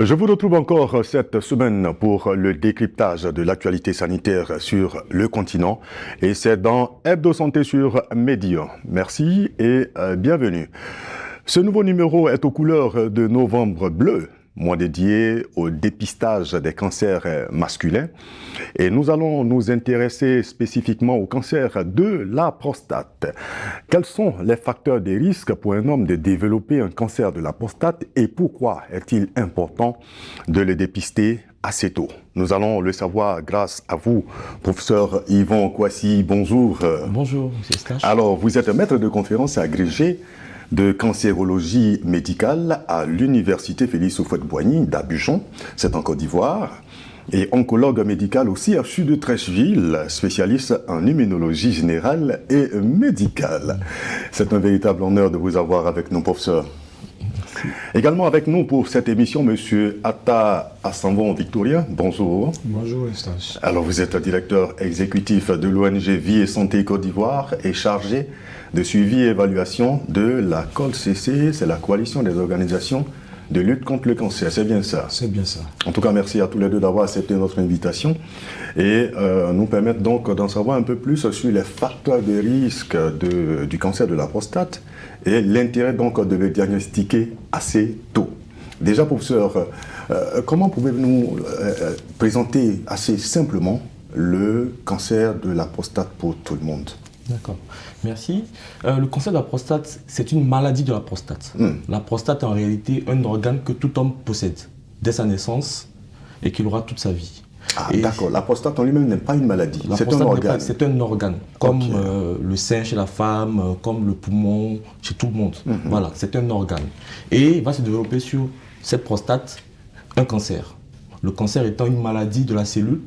Je vous retrouve encore cette semaine pour le décryptage de l'actualité sanitaire sur le continent et c'est dans Hebdo Santé sur Média. Merci et bienvenue. Ce nouveau numéro est aux couleurs de Novembre bleu, mois dédié au dépistage des cancers masculins. Et nous allons nous intéresser spécifiquement au cancer de la prostate. Quels sont les facteurs de risque pour un homme de développer un cancer de la prostate et pourquoi est-il important de le dépister assez tôt? Nous allons le savoir grâce à vous, professeur Yvon Kouassi. Bonjour. Bonjour, M. Stache. Alors, vous êtes maître de conférence agrégé de cancérologie médicale à l'université Félix Houphouët-Boigny d'Abidjan, c'est en Côte d'Ivoire, et oncologue médical au CHU de Treichville, spécialiste en immunologie générale et médicale. C'est un véritable honneur de vous avoir avec nous, professeur. Merci. Également avec nous pour cette émission, M. Atta Assanvon Victorien. Bonjour. Bonjour, Eustache. Alors, vous êtes directeur exécutif de l'ONG Vie et Santé Côte d'Ivoire et chargé de suivi et évaluation de la COLCC, c'est la coalition des organisations de lutte contre le cancer. C'est bien ça? C'est bien ça. En tout cas, merci à tous les deux d'avoir accepté notre invitation et nous permettre donc d'en savoir un peu plus sur les facteurs de risque du cancer de la prostate et l'intérêt donc de le diagnostiquer assez tôt. Déjà, professeur, comment pouvez-vous nous présenter assez simplement le cancer de la prostate pour tout le monde? D'accord, merci. Le cancer de la prostate, c'est une maladie de la prostate. La prostate est en réalité un organe que tout homme possède dès sa naissance et qu'il aura toute sa vie. Ah, d'accord. La prostate en lui-même n'est pas une maladie, c'est un organe. C'est un organe, comme Okay. le sein chez la femme, comme le poumon chez tout le monde. Voilà, c'est un organe. Et il va se développer sur cette prostate un cancer. Le cancer étant une maladie de la cellule,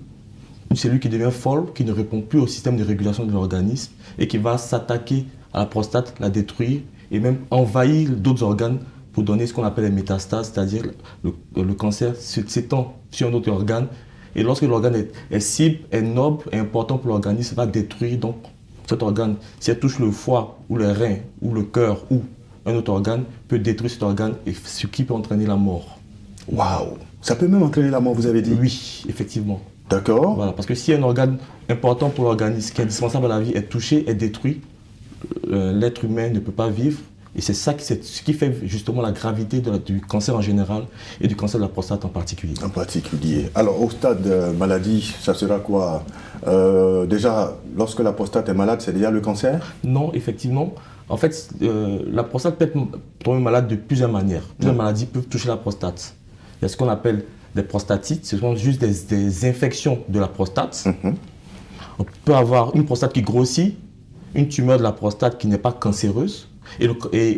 une cellule qui devient folle, qui ne répond plus au système de régulation de l'organisme et qui va s'attaquer à la prostate, la détruire et même envahir d'autres organes pour donner ce qu'on appelle les métastases, c'est-à-dire le cancer s'étend sur un autre organe. Et lorsque l'organe est cible, est noble, est important pour l'organisme, va détruire donc cet organe. Si elle touche le foie ou les reins ou le cœur ou un autre organe, peut détruire cet organe et ce qui peut entraîner la mort. Waouh! Ça peut même entraîner la mort, vous avez dit? Oui, effectivement. D'accord. Voilà, parce que si un organe important pour l'organisme, qui est indispensable à la vie, est touché, est détruit, l'être humain ne peut pas vivre. Et c'est ça ce qui fait justement la gravité du cancer en général et du cancer de la prostate en particulier. En particulier. Alors, au stade maladie, ça sera quoi? Déjà, lorsque la prostate est malade, c'est déjà le cancer? Non, effectivement. En fait, la prostate peut être tombée malade de plusieurs manières. Plusieurs maladies peuvent toucher la prostate. Il y a ce qu'on appelle des prostatites, ce sont juste des infections de la prostate. On peut avoir une prostate qui grossit, une tumeur de la prostate qui n'est pas cancéreuse, et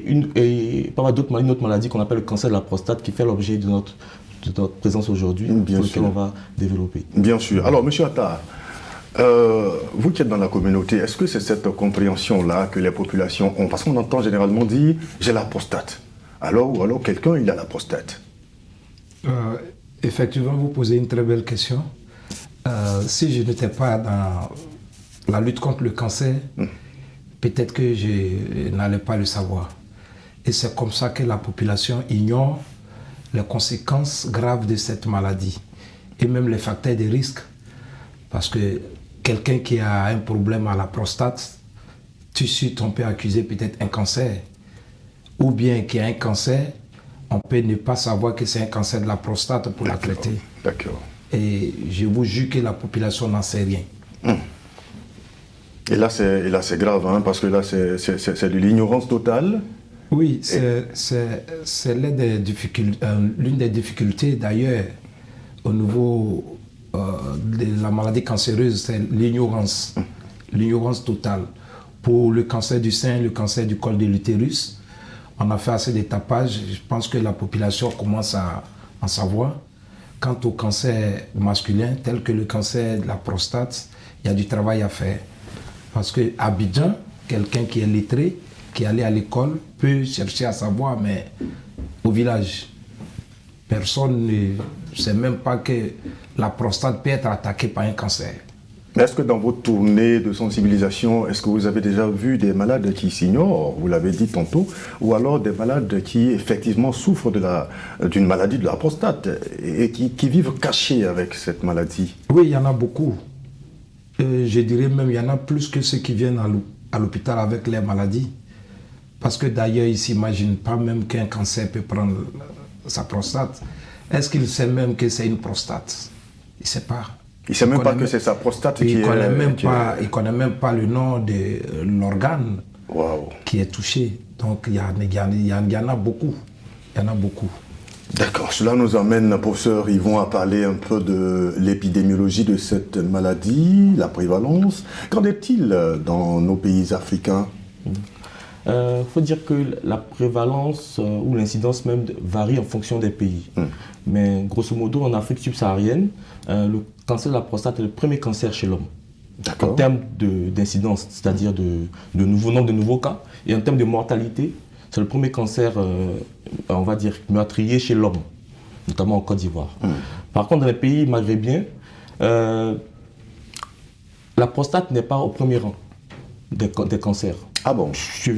il peut y avoir une autre maladie qu'on appelle le cancer de la prostate qui fait l'objet de notre présence aujourd'hui, sur lequel on va développer. Bien sûr. Alors, M. Atta, vous qui êtes dans la communauté, est-ce que c'est cette compréhension-là que les populations ont? Parce qu'on entend généralement dire « j'ai la prostate ». Alors quelqu'un, il a la prostate. Effectivement, vous posez une très belle question. Si je n'étais pas dans la lutte contre le cancer, peut-être que je n'allais pas le savoir. Et c'est comme ça que la population ignore les conséquences graves de cette maladie et même les facteurs de risque. Parce que quelqu'un qui a un problème à la prostate, tout de suite on peut accuser peut-être un cancer. Ou bien qu'il y a un cancer, on peut ne pas savoir que c'est un cancer de la prostate pour la traiter. D'accord. Et je vous jure que la population n'en sait rien. Et là, c'est grave, hein, parce que là, c'est de l'ignorance totale. Oui, c'est l'une des difficultés d'ailleurs au niveau de la maladie cancéreuse, c'est l'ignorance. L'ignorance totale. Pour le cancer du sein, le cancer du col de l'utérus, on a fait assez de tapage. Je pense que la population commence à en savoir. Quant au cancer masculin, tel que le cancer de la prostate, il y a du travail à faire. Parce qu'à Abidjan, quelqu'un qui est lettré, qui est allé à l'école, peut chercher à savoir, mais au village, personne ne sait même pas que la prostate peut être attaquée par un cancer. Mais est-ce que dans vos tournées de sensibilisation, est-ce que vous avez déjà vu des malades qui s'ignorent, vous l'avez dit tantôt, ou alors des malades qui effectivement souffrent d'une maladie de la prostate et qui vivent cachés avec cette maladie? Oui, il y en a beaucoup. Je dirais même il y en a plus que ceux qui viennent à l'hôpital avec les maladies. Parce que d'ailleurs, ils ne s'imaginent pas même qu'un cancer peut prendre sa prostate. Est-ce qu'il sait même que c'est une prostate? Il ne sait pas. Il ne sait même pas que c'est sa prostate qui est... Il ne connaît même pas le nom de l'organe qui est touché. Donc il y en a beaucoup. Il y en a beaucoup. D'accord. Cela nous amène, professeur Yvon, à parler un peu de l'épidémiologie de cette maladie, la prévalence. Qu'en est-il dans nos pays africains? Faut dire que la prévalence ou l'incidence même varie en fonction des pays. Mais grosso modo, en Afrique subsaharienne, le cancer de la prostate est le premier cancer chez l'homme. En termes d'incidence, c'est-à-dire de nombre de nouveaux cas, et en termes de mortalité, c'est le premier cancer, on va dire, meurtrier chez l'homme, notamment en Côte d'Ivoire. Par contre, dans les pays maghrébiens, la prostate n'est pas au premier rang des cancers. Ah bon? Ce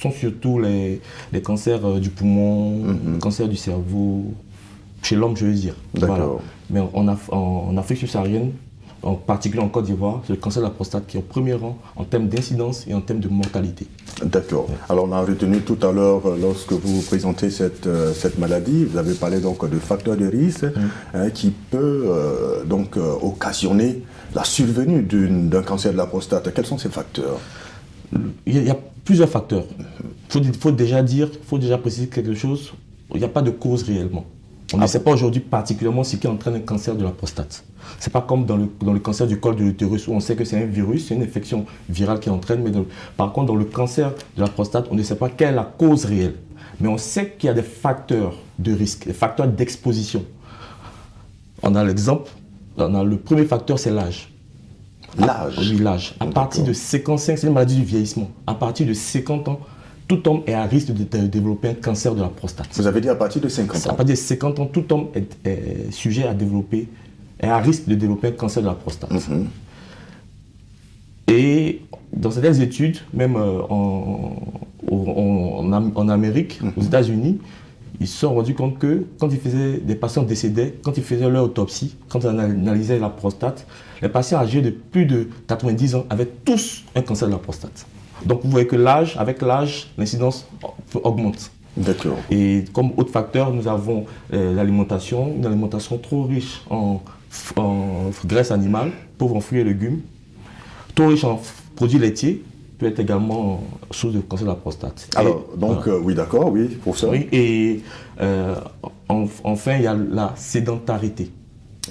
sont surtout les cancers du poumon, les cancers du cerveau, chez l'homme, je veux dire. D'accord. Voilà. Mais en Afrique subsaharienne, en particulier en Côte d'Ivoire, c'est le cancer de la prostate qui est au premier rang en termes d'incidence et en termes de mortalité. D'accord. Alors on a retenu tout à l'heure, lorsque vous présentez cette maladie, vous avez parlé donc de facteurs de risque qui peut donc occasionner la survenue d'un cancer de la prostate. Quels sont ces facteurs? Il y a plusieurs facteurs. Il faut déjà préciser quelque chose. Il n'y a pas de cause réellement. On ne sait pas aujourd'hui particulièrement ce qui entraîne un cancer de la prostate. Ce n'est pas comme dans le cancer du col de l'utérus où on sait que c'est un virus, c'est une infection virale qui entraîne. Mais par contre, dans le cancer de la prostate, on ne sait pas quelle est la cause réelle. Mais on sait qu'il y a des facteurs de risque, des facteurs d'exposition. On a l'exemple, le premier facteur, c'est l'âge. L'âge? Oui, l'âge. À partir de 55, c'est une maladie du vieillissement. À partir de 50 ans, tout homme est à risque de développer un cancer de la prostate. Vous avez dit à partir de 50 ans? À partir de 50 ans, tout homme est sujet à développer, est à risque de développer un cancer de la prostate. Et dans certaines études, même en Amérique, aux États-Unis, ils se sont rendus compte que quand ils faisaient des patients décédés, quand ils faisaient leur autopsie, quand ils analysaient la prostate, les patients âgés de plus de 90 ans avaient tous un cancer de la prostate. Donc vous voyez que avec l'âge, l'incidence augmente. D'accord. Et comme autre facteur, nous avons l'alimentation, une alimentation trop riche en graisse animale, pauvre en fruits et légumes, trop riche en produits laitiers, peut être également source de cancer de la prostate. Alors, donc, oui, d'accord, oui, pour ça. Oui, et enfin, il y a la sédentarité.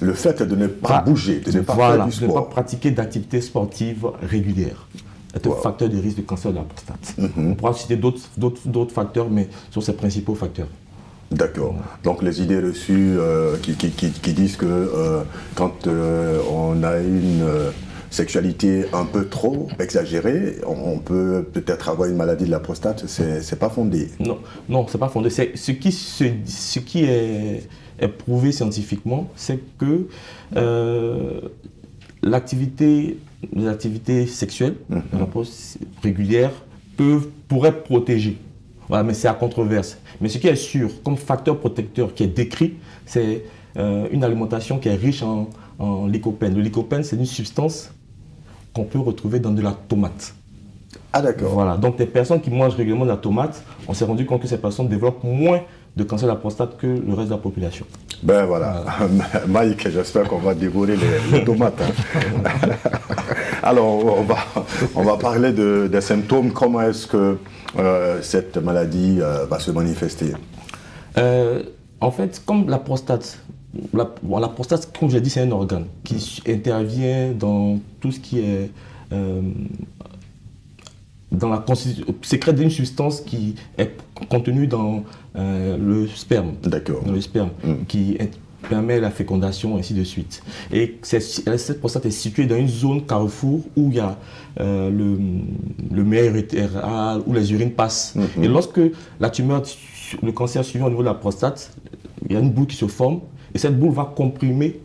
Le fait de ne pas bouger, de ne pas faire du sport. De ne pas pratiquer d'activités sportives régulières. C'est un facteur de risque de cancer de la prostate. On pourra citer d'autres facteurs, mais ce sont ces principaux facteurs. D'accord. Donc les idées reçues qui disent que quand on a une sexualité un peu trop exagérée, on peut peut-être avoir une maladie de la prostate, c'est pas fondé. Non, c'est pas fondé. Ce qui est prouvé scientifiquement, c'est que les activités sexuelles régulières pourraient protéger. Voilà, mais c'est à controverse. Mais ce qui est sûr, comme facteur protecteur qui est décrit, c'est une alimentation qui est riche en lycopène. Le lycopène, c'est une substance qu'on peut retrouver dans de la tomate. Ah d'accord. Voilà, donc les personnes qui mangent régulièrement de la tomate, on s'est rendu compte que ces personnes développent moins de cancer de la prostate que le reste de la population. Ben voilà, Mike, j'espère qu'on va dévorer les tomates. Alors, on va parler des symptômes. Comment est-ce que cette maladie va se manifester? En fait, comme la prostate, la prostate, comme je l'ai dit, c'est un organe qui intervient dans tout ce qui est dans la constitution, sécrète d'une substance qui est contenue dans le sperme. D'accord. Dans le sperme, qui permet la fécondation, ainsi de suite. Et cette prostate est située dans une zone carrefour où il y a le maire utéral, où les urines passent. Et lorsque la tumeur, le cancer suivant au niveau de la prostate, il y a une boule qui se forme, et cette boule va comprimer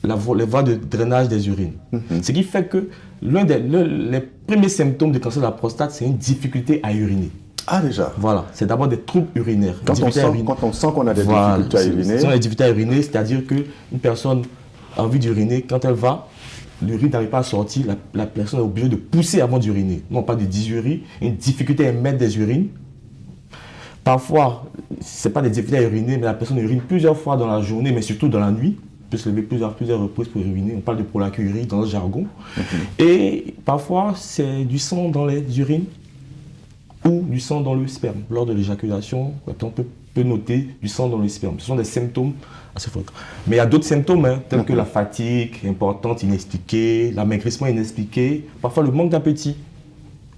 les voies de drainage des urines. Ce qui fait que les premiers symptômes du cancer de la prostate, c'est une difficulté à uriner. Ah, déjà. Voilà, c'est d'abord des troubles urinaires. Quand on sent qu'on a des difficultés à uriner. Si on a des difficultés à uriner, c'est-à-dire qu'une personne a envie d'uriner, quand elle va, l'urine n'arrive pas à sortir, la personne est obligée de pousser avant d'uriner. Non pas de dysurie, une difficulté à émettre des urines. Parfois, ce n'est pas des difficultés à uriner, mais la personne urine plusieurs fois dans la journée, mais surtout dans la nuit. Elle peut se lever plusieurs reprises pour uriner. On parle de prolacturie dans le jargon. Et parfois, c'est du sang dans les urines ou du sang dans le sperme. Lors de l'éjaculation, on peut noter du sang dans le sperme. Ce sont des symptômes assez fréquents. Mais il y a d'autres symptômes, tels que la fatigue importante, inexpliquée, l'amaigrissement inexpliqué, parfois le manque d'appétit.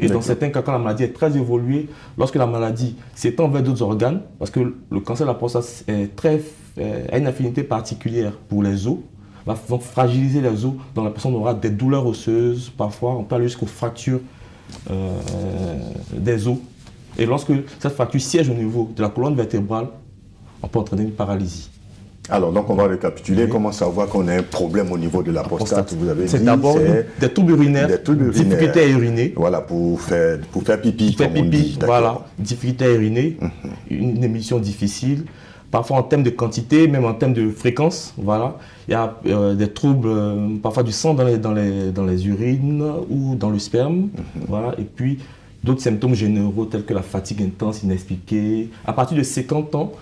Et dans certains cas, quand la maladie est très évoluée, lorsque la maladie s'étend vers d'autres organes, parce que le cancer de la prostate a une affinité particulière pour les os, va fragiliser les os, donc la personne aura des douleurs osseuses, parfois on peut aller jusqu'aux fractures des os. Et lorsque cette fracture siège au niveau de la colonne vertébrale, on peut entraîner une paralysie. Alors, donc on va récapituler, comment savoir qu'on a un problème au niveau de la prostate. Vous avez dit, c'est d'abord des troubles urinaires, difficulté à uriner. Voilà, pour faire pipi, comme on dit. Voilà, difficulté à uriner, une émission difficile. Parfois en termes de quantité, même en termes de fréquence, voilà. Il y a des troubles, parfois du sang dans les urines ou dans le sperme, voilà. Et puis d'autres symptômes généraux tels que la fatigue intense, inexpliquée. À partir de 50 ans,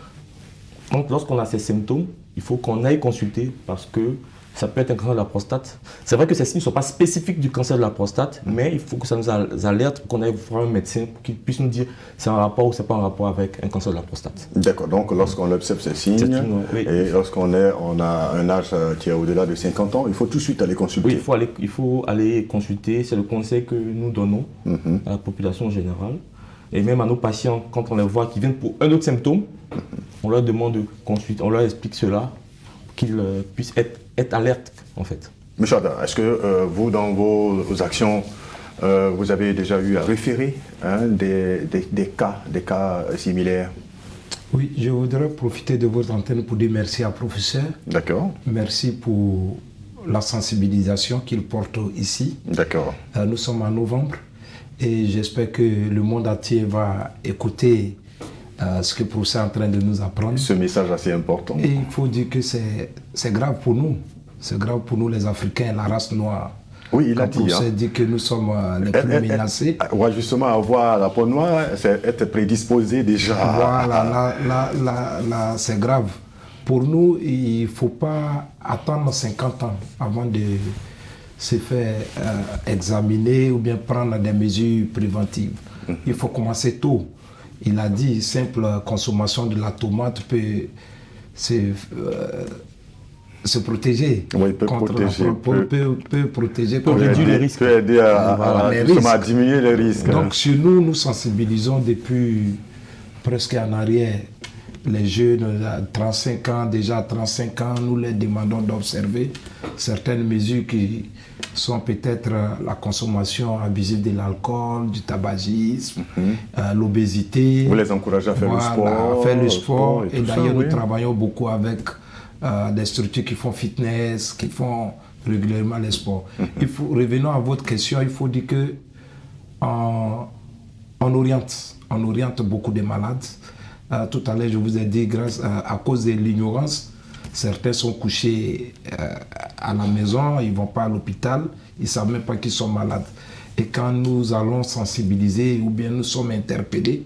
lorsqu'on a ces symptômes, il faut qu'on aille consulter parce que ça peut être un cancer de la prostate. C'est vrai que ces signes ne sont pas spécifiques du cancer de la prostate, mais il faut que ça nous alerte pour qu'on aille voir un médecin pour qu'il puisse nous dire c'est en rapport ou c'est pas en rapport avec un cancer de la prostate. D'accord, donc lorsqu'on observe ces signes, et lorsqu'on a un âge qui est au-delà de 50 ans, il faut tout de suite aller consulter. Oui, il faut aller consulter, c'est le conseil que nous donnons à la population générale. Et même à nos patients, quand on les voit qui viennent pour un autre symptôme, on leur demande de consulter, on leur explique cela pour qu'ils puissent être alertes en fait. Monsieur Ada, est-ce que vous, dans vos actions, vous avez déjà eu à référer des cas similaires? Oui, je voudrais profiter de votre antenne pour dire merci à professeur. D'accord. Merci pour la sensibilisation qu'il porte ici. D'accord. Nous sommes en novembre. Et j'espère que le monde entier va écouter ce que le professeur est en train de nous apprendre. Ce message assez important. Et il faut dire que c'est grave pour nous. C'est grave pour nous les Africains, la race noire. Oui, il a dit. Le professeur dit que nous sommes les plus menacés. Ouais, justement, avoir la peau noire, c'est être prédisposé déjà. Voilà, là, c'est grave. Pour nous, il ne faut pas attendre 50 ans avant de se faire examiner ou bien prendre des mesures préventives. Il faut commencer tôt. Il a dit, simple consommation de la tomate peut se protéger. Oui, peut protéger. Peut réduire les risques. Peut aider à diminuer les risques. Donc, sur nous, nous sensibilisons depuis presque en arrière. Les jeunes à 35 ans, déjà à 35 ans, nous leur demandons d'observer certaines mesures qui sont peut-être la consommation abusive de l'alcool, du tabagisme, l'obésité. Vous les encouragez à faire le sport. Faire le sport. Et d'ailleurs, nous travaillons beaucoup avec des structures qui font fitness, qui font régulièrement les sports. Revenons à votre question, il faut dire que on oriente beaucoup de malades. Tout à l'heure, je vous ai dit, à cause de l'ignorance, certains sont couchés à la maison, ils ne vont pas à l'hôpital, ils ne savent même pas qu'ils sont malades. Et quand nous allons sensibiliser ou bien nous sommes interpellés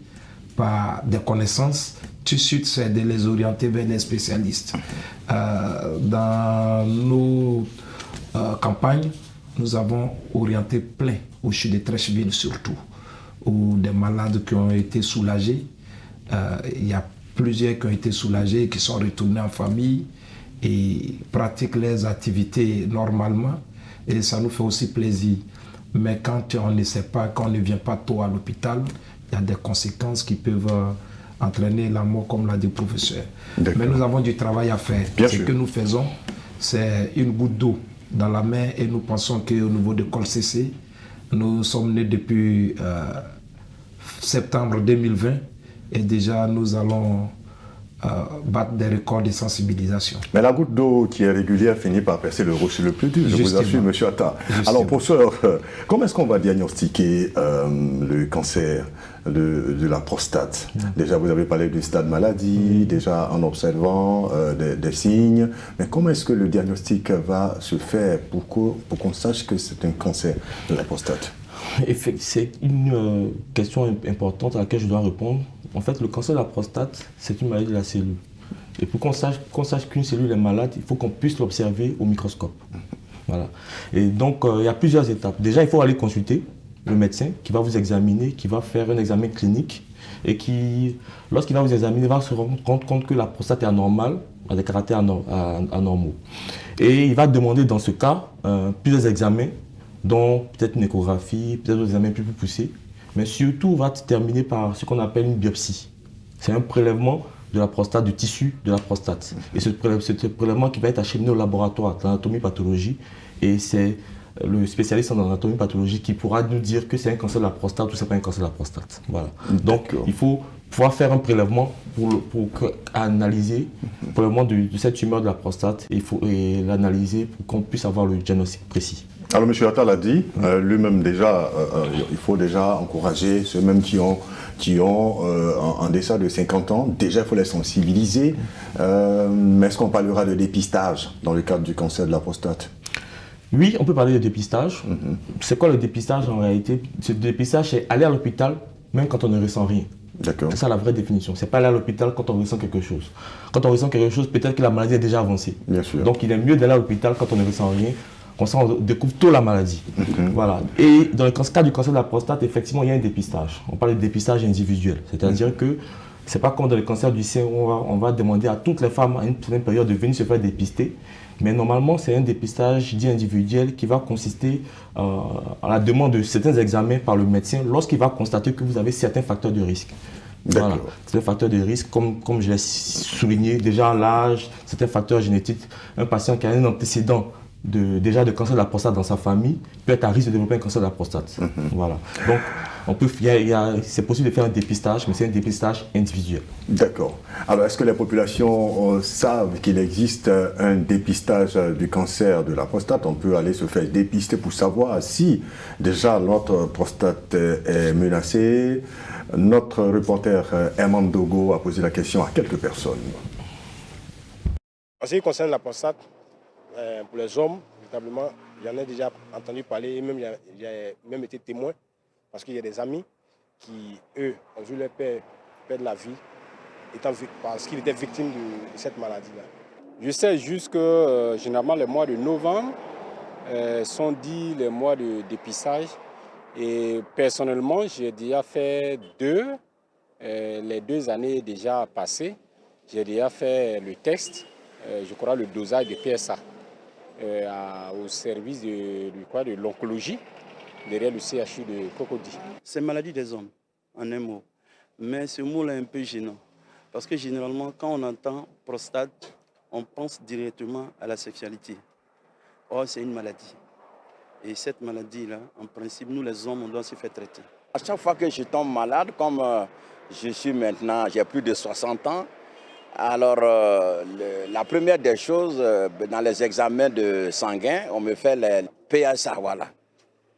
par des connaissances, tout de suite, c'est de les orienter vers les spécialistes. Dans nos campagnes, nous avons orienté plein au CHU de Treichville surtout, où des malades qui ont été soulagés. Il y a plusieurs qui ont été soulagés, qui sont retournés en famille et pratiquent leurs activités normalement. Et ça nous fait aussi plaisir. Mais quand on ne sait pas, quand on ne vient pas tôt à l'hôpital, il y a des conséquences qui peuvent entraîner la mort, comme l'a dit le professeur. Mais nous avons du travail à faire. Ce que nous faisons, c'est une goutte d'eau dans la main et nous pensons qu'au niveau de COLCC, nous sommes nés depuis septembre 2020. Et déjà, nous allons battre des records de sensibilisation. Mais la goutte d'eau qui est régulière finit par percer le rocher le plus dur, je vous assure, monsieur Atta. Alors, professeur, comment est-ce qu'on va diagnostiquer le cancer de la prostate? Déjà, vous avez parlé du stade maladie, déjà en observant des signes, mais comment est-ce que le diagnostic va se faire pour qu'on sache que c'est un cancer de la prostate? C'est une question importante à laquelle je dois répondre. En fait, le cancer de la prostate, c'est une maladie de la cellule. Et pour qu'on sache qu'une cellule est malade, il faut qu'on puisse l'observer au microscope. Voilà. Et donc, il y a plusieurs étapes. Déjà, il faut aller consulter le médecin qui va vous examiner, qui va faire un examen clinique et qui, lorsqu'il va vous examiner, va se rendre compte que la prostate est anormale, a des caractères anormaux. Et il va demander dans ce cas plusieurs examens, dont peut-être une échographie, peut-être des examens plus poussés. Mais surtout, on va terminer par ce qu'on appelle une biopsie. C'est un prélèvement de la prostate, du tissu de la prostate. Et ce prélèvement qui va être acheminé au laboratoire d'anatomie-pathologie. Et c'est le spécialiste en anatomie-pathologie qui pourra nous dire que c'est un cancer de la prostate ou c'est pas un cancer de la prostate. Voilà. Donc, il faut pouvoir faire un prélèvement pour analyser le prélèvement de cette tumeur de la prostate et l'analyser pour qu'on puisse avoir le diagnostic précis. Alors, M. Atta l'a dit, lui-même déjà, il faut déjà encourager ceux-mêmes qui ont en deçà de 50 ans, déjà il faut les sensibiliser. Mais est-ce qu'on parlera de dépistage dans le cadre du cancer de la prostate? Oui, on peut parler de dépistage. C'est quoi le dépistage en réalité? Ce dépistage, c'est aller à l'hôpital même quand on ne ressent rien. C'est ça la vraie définition. C'est pas aller à l'hôpital quand on ressent quelque chose. Quand on ressent quelque chose, peut-être que la maladie est déjà avancée. Bien sûr. Donc il est mieux d'aller à l'hôpital quand on ne ressent rien. Comme ça, on découvre tôt la maladie. Voilà. Et dans le cas du cancer de la prostate, effectivement, il y a un dépistage. On parle de dépistage individuel. C'est-à-dire que c'est pas comme dans le cancer du sein où on va demander à toutes les femmes à une certaine période de venir se faire dépister. Mais normalement, c'est un dépistage dit individuel qui va consister à la demande de certains examens par le médecin lorsqu'il va constater que vous avez certains facteurs de risque. Voilà. C'est un facteur de risque, comme je l'ai souligné, déjà l'âge, certains facteurs génétiques. Un patient qui a un antécédent déjà de cancer de la prostate dans sa famille peut être à risque de développer un cancer de la prostate. Voilà. Donc, c'est possible de faire un dépistage, mais c'est un dépistage individuel. D'accord. Alors, est-ce que les populations savent qu'il existe un dépistage du cancer de la prostate? On peut aller se faire dépister pour savoir si déjà notre prostate est menacée. Notre reporter Herman Dogo a posé la question à quelques personnes. En ce qui concerne la prostate, pour les hommes, véritablement, j'en ai déjà entendu parler et même j'ai même été témoin parce qu'il y a des amis qui, eux, ont vu leur père perdre la vie parce qu'il était victime de cette maladie-là. Je sais juste que généralement les mois de novembre sont dits les mois de dépistage et personnellement j'ai déjà fait les 2 années déjà passées, j'ai déjà fait le test, je crois le dosage de PSA. Au service de l'oncologie, derrière le CHU de Cocody. C'est maladie des hommes, en un mot. Mais ce mot-là est un peu gênant. Parce que généralement, quand on entend prostate, on pense directement à la sexualité. Or, c'est une maladie. Et cette maladie-là, en principe, nous les hommes, on doit se faire traiter. À chaque fois que je tombe malade, comme je suis maintenant, j'ai plus de 60 ans, alors, la première des choses, dans les examens de sanguin, on me fait les PSA, voilà.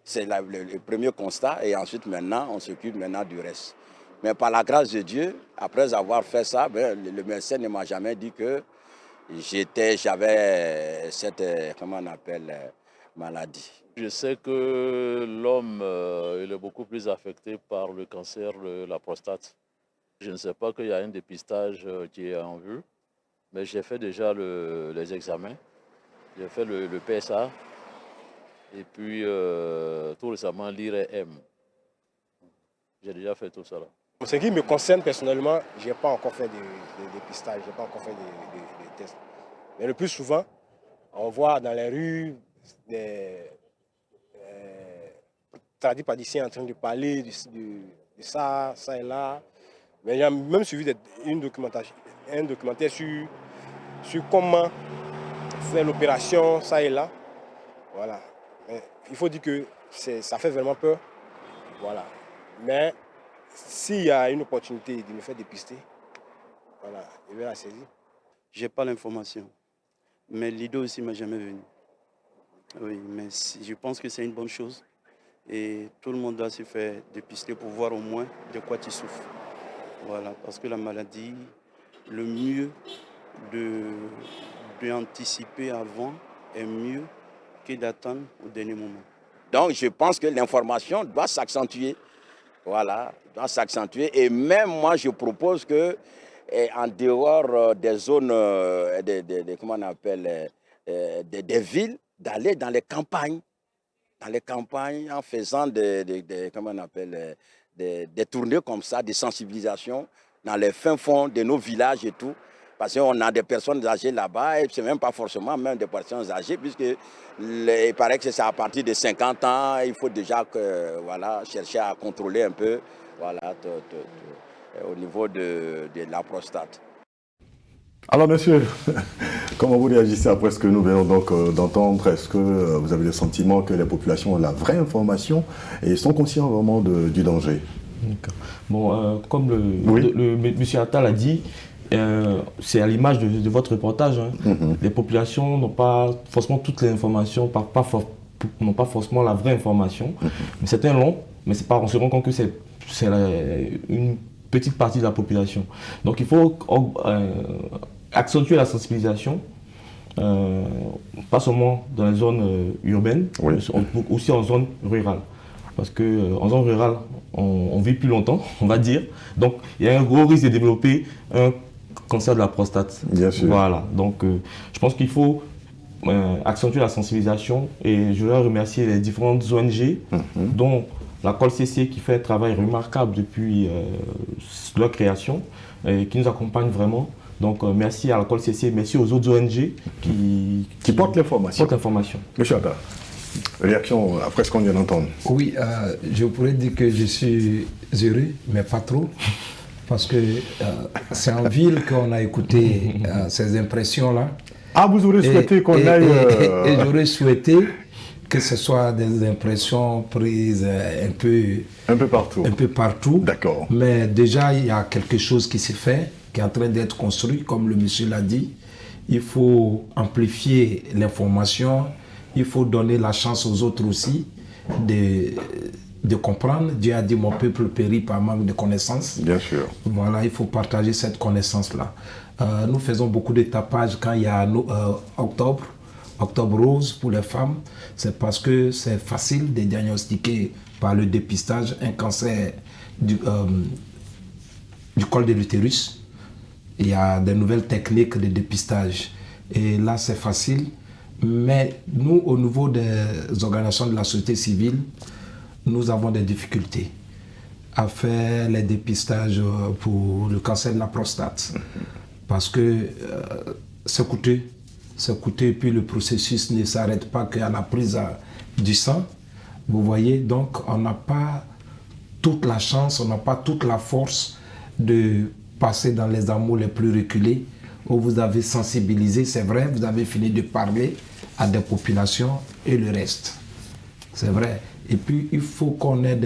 C'est le premier constat et ensuite maintenant, on s'occupe maintenant du reste. Mais par la grâce de Dieu, après avoir fait ça, le médecin ne m'a jamais dit que j'avais cette, comment on appelle, maladie. Je sais que l'homme il est beaucoup plus affecté par le cancer de la prostate. Je ne sais pas qu'il y a un dépistage qui est en vue, mais j'ai fait déjà les examens. J'ai fait le PSA et puis tout récemment l'IRM. J'ai déjà fait tout ça là. En ce qui me concerne personnellement, je n'ai pas encore fait de dépistage, je n'ai pas encore fait de tests. Mais le plus souvent, on voit dans les rues des tradis praticiens en train de parler de ça et là. Mais j'ai même suivi un documentaire sur comment faire l'opération, ça et là. Voilà. Mais il faut dire que ça fait vraiment peur. Voilà. Mais s'il y a une opportunité de me faire dépister, voilà, il va la saisir. Je n'ai pas l'information. Mais l'idée aussi ne m'est jamais venue. Oui, mais je pense que c'est une bonne chose. Et tout le monde doit se faire dépister pour voir au moins de quoi tu souffres. Voilà, parce que la maladie, le mieux d'anticiper avant est mieux que d'attendre au dernier moment. Donc je pense que l'information doit s'accentuer. Voilà, doit s'accentuer. Et même moi, je propose que, en dehors des zones, comment on appelle, des villes, d'aller dans les campagnes. Dans les campagnes, en faisant comment on appelle, des tournées comme ça, des sensibilisations dans les fins fonds de nos villages et tout. Parce qu'on a des personnes âgées là-bas, et ce n'est même pas forcément même des personnes âgées, puisque il paraît que c'est à partir de 50 ans, il faut déjà voilà, chercher à contrôler un peu voilà, au niveau de la prostate. Alors, monsieur, comment vous réagissez après ce que nous venons donc d'entendre? Est-ce que vous avez le sentiment que les populations ont la vraie information et sont conscients vraiment du danger? Bon, comme le monsieur Attal a dit, c'est à l'image de votre reportage. Hein. Les populations n'ont pas forcément toutes les informations, n'ont pas forcément la vraie information. Mais c'est un long, mais c'est pas, on se rend compte que c'est une petite partie de la population. Donc il faut accentuer la sensibilisation, pas seulement dans les zones urbaines, aussi en zone rurale. Parce qu'en zone rurale, on vit plus longtemps, on va dire. Donc il y a un gros risque de développer un cancer de la prostate. Bien sûr. Voilà. Donc je pense qu'il faut accentuer la sensibilisation et je voudrais remercier les différentes ONG, dont la COL-CC qui fait un travail remarquable depuis leur création et qui nous accompagne vraiment. Donc merci à la COL-CC, merci aux autres ONG qui portent l'information. Monsieur Attal, réaction après ce qu'on vient d'entendre? Oui, je pourrais dire que je suis heureux, mais pas trop. Parce que c'est en ville qu'on a écouté ces impressions-là. Ah, vous aurez souhaité qu'on aille... Et j'aurais souhaité que ce soit des impressions prises un peu partout. D'accord. Mais déjà, il y a quelque chose qui s'est fait, qui est en train d'être construit, comme le monsieur l'a dit. Il faut amplifier l'information, il faut donner la chance aux autres aussi de comprendre. Dieu a dit, mon peuple périt par manque de connaissances. Bien sûr. Voilà, il faut partager cette connaissance-là. Nous faisons beaucoup de tapage quand il y a Octobre rose pour les femmes. C'est parce que c'est facile de diagnostiquer par le dépistage un cancer du col de l'utérus. Il y a de nouvelles techniques de dépistage. Et là, c'est facile. Mais nous, au niveau des organisations de la société civile, nous avons des difficultés à faire les dépistages pour le cancer de la prostate. Parce que c'est coûteux. C'est coûteux et puis le processus ne s'arrête pas qu'à la prise du sang. Vous voyez, donc on n'a pas toute la chance, on n'a pas toute la force de passer dans les hameaux les plus reculés où vous avez sensibilisé, c'est vrai, vous avez fini de parler à des populations et le reste. C'est vrai. Et puis il faut qu'on ait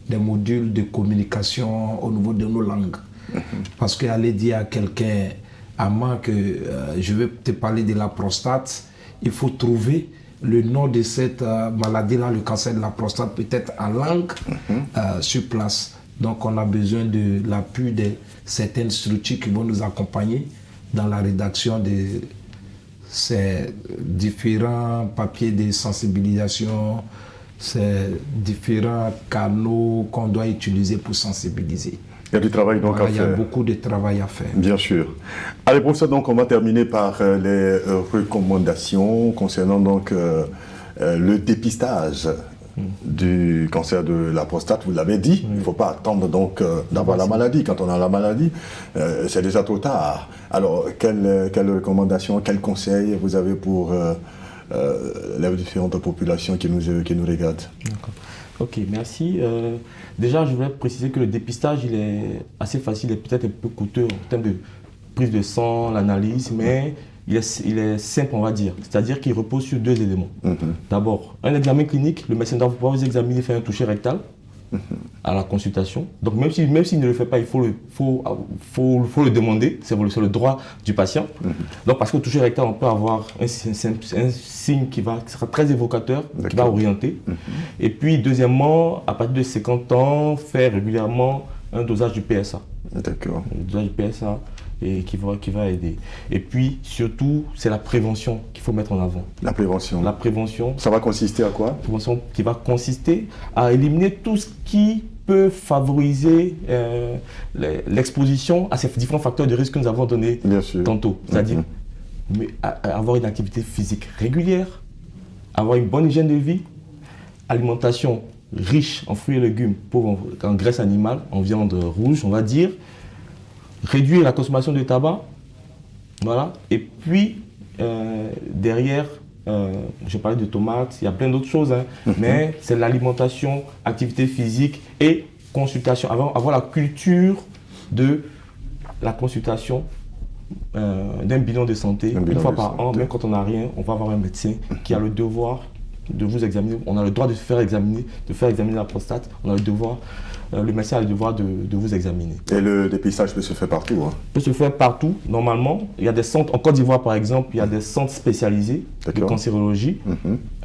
des modules de communication au niveau de nos langues. Parce qu'aller dire à quelqu'un, à moi que je vais te parler de la prostate, il faut trouver le nom de cette maladie-là, le cancer de la prostate, peut-être en langue sur place. Donc on a besoin de l'appui de certaines structures qui vont nous accompagner dans la rédaction de ces différents papiers de sensibilisation, ces différents canaux qu'on doit utiliser pour sensibiliser. Il y a du travail donc à faire. Il y a beaucoup de travail à faire. Bien sûr. Allez, pour ça, donc, on va terminer par les recommandations concernant donc le dépistage du cancer de la prostate. Vous l'avez dit, il ne faut pas attendre donc d'avoir la maladie. Quand on a la maladie, c'est déjà trop tard. Alors, quelles recommandations, quels conseils vous avez pour les différentes populations qui nous regardent? D'accord. Ok, merci. Déjà, je voudrais préciser que le dépistage, il est assez facile et peut-être un peu coûteux en termes de prise de sang, l'analyse, mais il est simple, on va dire. C'est-à-dire qu'il repose sur deux éléments. D'abord, un examen clinique, le médecin doit pouvoir vous examiner, faire un toucher rectal à la consultation. Donc même s'il ne le fait pas, il faut le demander, c'est le droit du patient. Donc parce qu'au toucher rectal, on peut avoir un signe qui sera très évocateur, qui va orienter. Et puis deuxièmement, à partir de 50 ans, faire régulièrement un dosage du PSA. D'accord. Un dosage du PSA et qui va aider. Et puis surtout, c'est la prévention qu'il faut mettre en avant. La prévention. La prévention. Ça va consister à quoi? La prévention qui va consister à éliminer tout ce qui peut favoriser l'exposition à ces différents facteurs de risque que nous avons donnés tantôt. C'est-à-dire avoir une activité physique régulière, avoir une bonne hygiène de vie, alimentation riche en fruits et légumes, pauvre en graisse animale, en viande rouge, on va dire, réduire la consommation de tabac, voilà, et puis derrière, je parlais de tomates, il y a plein d'autres choses, hein, mais c'est l'alimentation, activité physique et consultation, avoir la culture de la consultation d'un bilan de santé, une fois par an, même quand on n'a rien, on va avoir un médecin qui a le devoir de vous examiner, on a le droit de faire examiner la prostate, on a le devoir, le médecin a le devoir de vous examiner. Et le dépistage peut se faire partout, hein? Peut se faire partout, normalement. Il y a des centres, en Côte d'Ivoire par exemple, il y a des centres spécialisés de cancérologie.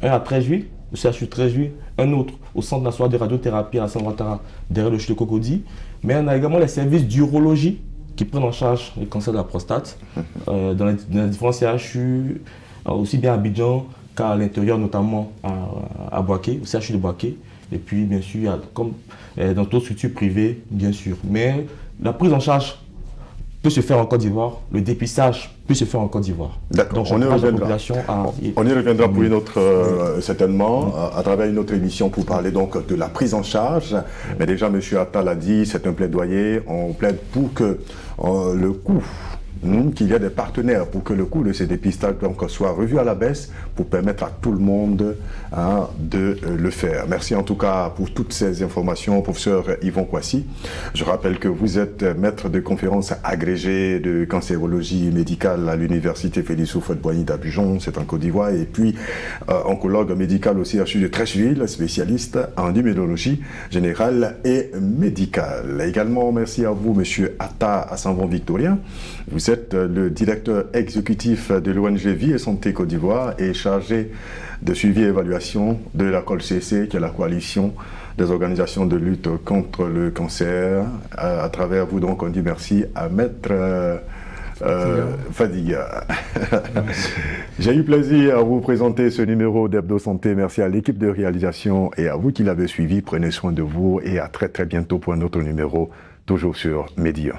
Un à Tréjuil, le CHU Tréjuil, un autre au Centre national de radiothérapie à la Saint-Ouattara, derrière le CHU de Cocody. Mais on a également les services d'urologie qui prennent en charge les cancers de la prostate dans les différents CHU, aussi bien à Abidjan qu'à l'intérieur, notamment à Boaké, au CHU de Boaké. Et puis, bien sûr, comme dans d'autres structures privées, bien sûr. Mais la prise en charge peut se faire en Côte d'Ivoire, le dépistage peut se faire en Côte d'Ivoire. D'accord, on y reviendra pour une autre, certainement, à travers une autre émission pour parler donc de la prise en charge. Mais déjà, M. Attal a dit, c'est un plaidoyer, on plaide pour que le coût, qu'il y ait des partenaires pour que le coût de ces dépistages donc, soit revu à la baisse pour permettre à tout le monde de le faire. Merci en tout cas pour toutes ces informations, professeur Yvon Kouassi. Je rappelle que vous êtes maître de conférence agrégé de cancérologie médicale à l'université Félix Houphouët-Boigny d'Abidjan, c'est en Côte d'Ivoire, et puis oncologue médical au CHU de Treichville, spécialiste en immunologie générale et médicale. Également, merci à vous, monsieur Atta Assanvon-Victorien. Vous êtes le directeur exécutif de l'ONG Vie et Santé Côte d'Ivoire et chargé de suivi et évaluation de la COLCC, qui est la coalition des organisations de lutte contre le cancer. À travers vous, donc, on dit merci à Maître Fadiga. J'ai eu plaisir à vous présenter ce numéro d'Hebdo Santé. Merci à l'équipe de réalisation et à vous qui l'avez suivi. Prenez soin de vous et à très très bientôt pour un autre numéro, toujours sur Média.